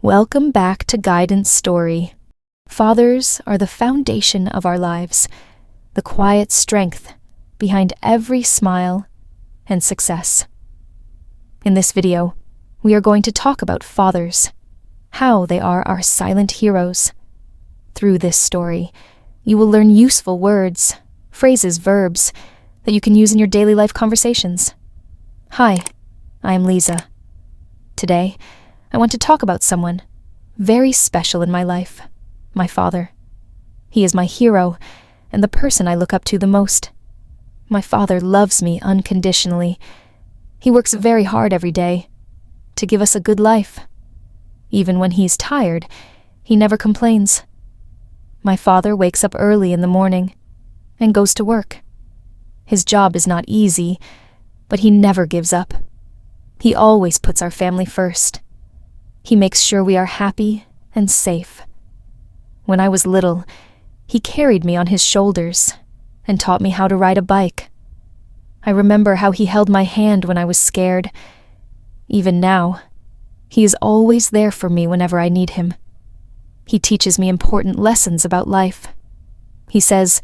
Welcome back to Guidance Story. Fathers are the foundation of our lives, the quiet strength behind every smile and success. In this video, we are going to talk about fathers, how they are our silent heroes. Through this story, you will learn useful words, phrases, verbs that you can use in your daily life conversations. Hi, I am Liza. Today, I want to talk about someone very special in my life, my father. He is my hero and the person I look up to the most. My father loves me unconditionally. He works very hard every day to give us a good life. Even when he's tired, he never complains. My father wakes up early in the morning and goes to work. His job is not easy, but he never gives up. He always puts our family first. He makes sure we are happy and safe. When I was little, he carried me on his shoulders and taught me how to ride a bike. I remember how he held my hand when I was scared. Even now, he is always there for me whenever I need him. He teaches me important lessons about life. He says,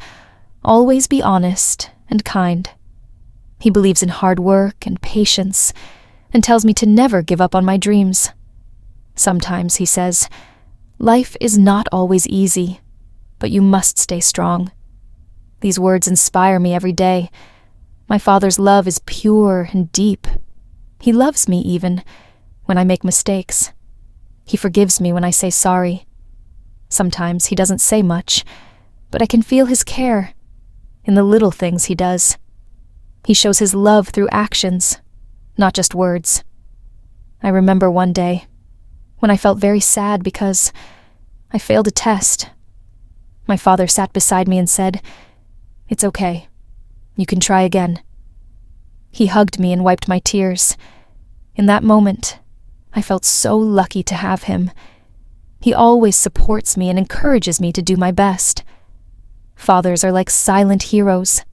always be honest and kind. He believes in hard work and patience and tells me to never give up on my dreams. Sometimes he says, life is not always easy, but you must stay strong. These words inspire me every day. My father's love is pure and deep. He loves me even when I make mistakes. He forgives me when I say sorry. Sometimes he doesn't say much, but I can feel his care in the little things he does. He shows his love through actions, not just words. I remember one day when I felt very sad because I failed a test. My father sat beside me and said, "It's okay. You can try again." He hugged me and wiped my tears. In that moment, I felt so lucky to have him. He always supports me and encourages me to do my best. Fathers are like silent heroes.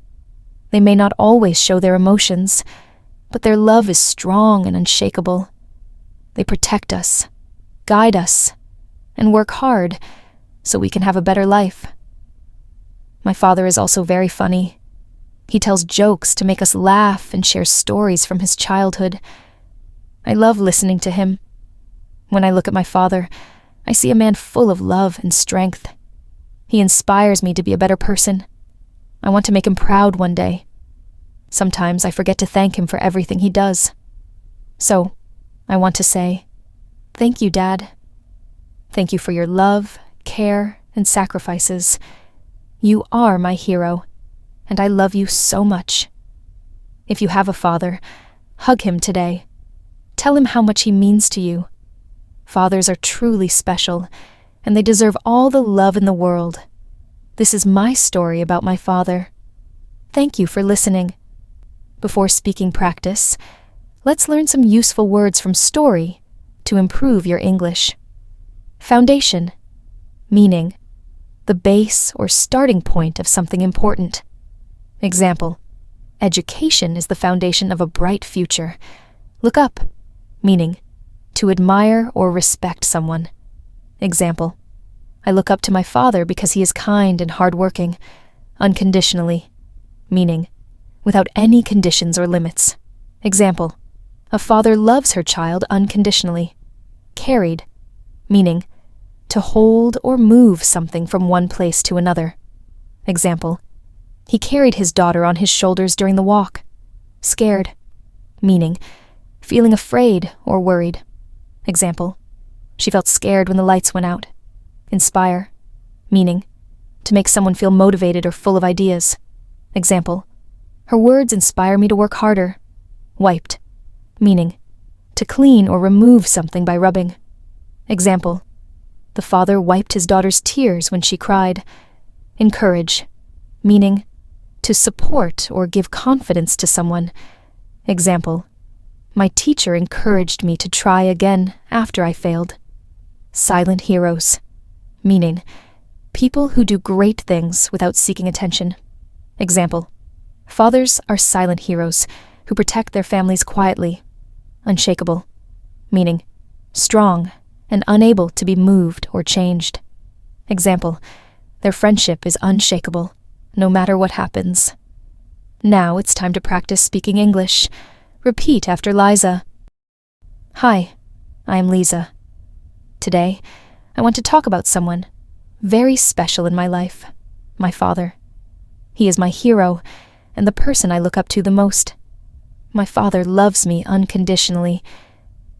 They may not always show their emotions, but their love is strong and unshakable. They protect us, guide us, and work hard so we can have a better life. My father is also very funny. He tells jokes to make us laugh and shares stories from his childhood. I love listening to him. When I look at my father, I see a man full of love and strength. He inspires me to be a better person. I want to make him proud one day. Sometimes I forget to thank him for everything he does. So, I want to say, thank you, Dad. Thank you for your love, care, and sacrifices. You are my hero, and I love you so much. If you have a father, hug him today. Tell him how much he means to you. Fathers are truly special, and they deserve all the love in the world. This is my story about my father. Thank you for listening. Before speaking practice, let's learn some useful words from story to improve your English. Foundation, meaning the base or starting point of something important. Example, education is the foundation of a bright future. Look up, meaning to admire or respect someone. Example, I look up to my father because he is kind and hardworking. Unconditionally, meaning without any conditions or limits. Example, a father loves her child unconditionally. Carried, meaning to hold or move something from one place to another. Example, he carried his daughter on his shoulders during the walk. Scared, meaning feeling afraid or worried. Example, she felt scared when the lights went out. Inspire, meaning to make someone feel motivated or full of ideas. Example, her words inspire me to work harder. Wiped, meaning to clean or remove something by rubbing. Example, the father wiped his daughter's tears when she cried. Encourage, meaning to support or give confidence to someone. Example, my teacher encouraged me to try again after I failed. Silent heroes, meaning people who do great things without seeking attention. Example, fathers are silent heroes who protect their families quietly. Unshakable, meaning strong and unable to be moved or changed. Example, their friendship is unshakable, no matter what happens. Now it's time to practice speaking English. Repeat after Liza. Hi, I am Liza. Today, I want to talk about someone very special in my life, my father. He is my hero and the person I look up to the most. My father loves me unconditionally.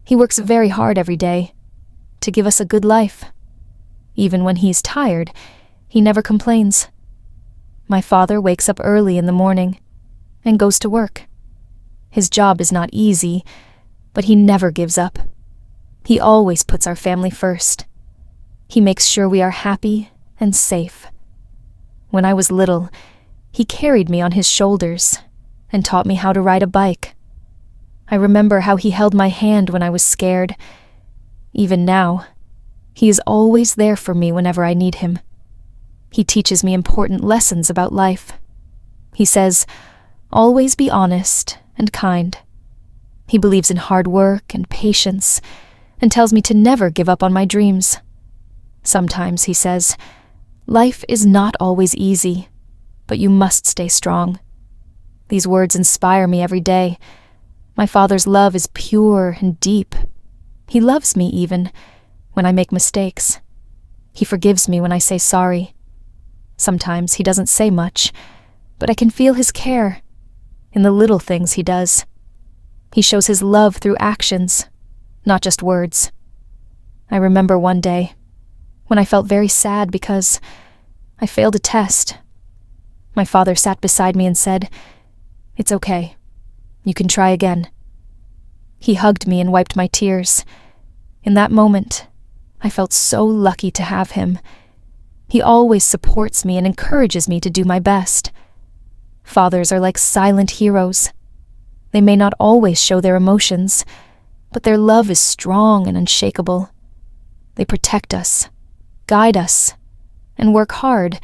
He works very hard every day to give us a good life. Even when he's tired, he never complains. My father wakes up early in the morning and goes to work. His job is not easy, but he never gives up. He always puts our family first. He makes sure we are happy and safe. When I was little, he carried me on his shoulders and taught me how to ride a bike. I remember how he held my hand when I was scared. Even now, he is always there for me whenever I need him. He teaches me important lessons about life. He says, always be honest and kind. He believes in hard work and patience and tells me to never give up on my dreams. Sometimes he says, life is not always easy, but you must stay strong. These words inspire me every day. My father's love is pure and deep. He loves me even when I make mistakes. He forgives me when I say sorry. Sometimes he doesn't say much, but I can feel his care in the little things he does. He shows his love through actions, not just words. I remember one day when I felt very sad because I failed a test. My father sat beside me and said, "It's okay. You can try again." He hugged me and wiped my tears. In that moment, I felt so lucky to have him. He always supports me and encourages me to do my best. Fathers are like silent heroes. They may not always show their emotions, but their love is strong and unshakable. They protect us, guide us, and work hard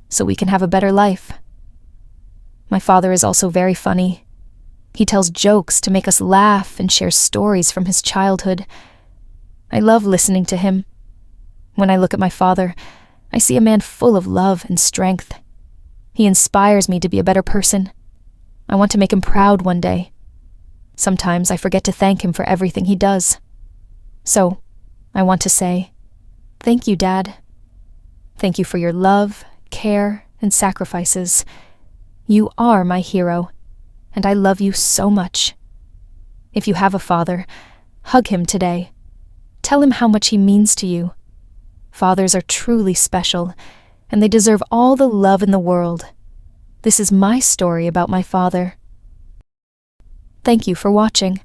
so we can have a better life. My father is also very funny. He tells jokes to make us laugh and shares stories from his childhood. I love listening to him. When I look at my father, I see a man full of love and strength. He inspires me to be a better person. I want to make him proud one day. Sometimes I forget to thank him for everything he does. So, I want to say, thank you, Dad. Thank you for your love, care, and sacrifices. You are my hero, and I love you so much. If you have a father, hug him today. Tell him how much he means to you. Fathers are truly special, and they deserve all the love in the world. This is my story about my father. Thank you for watching.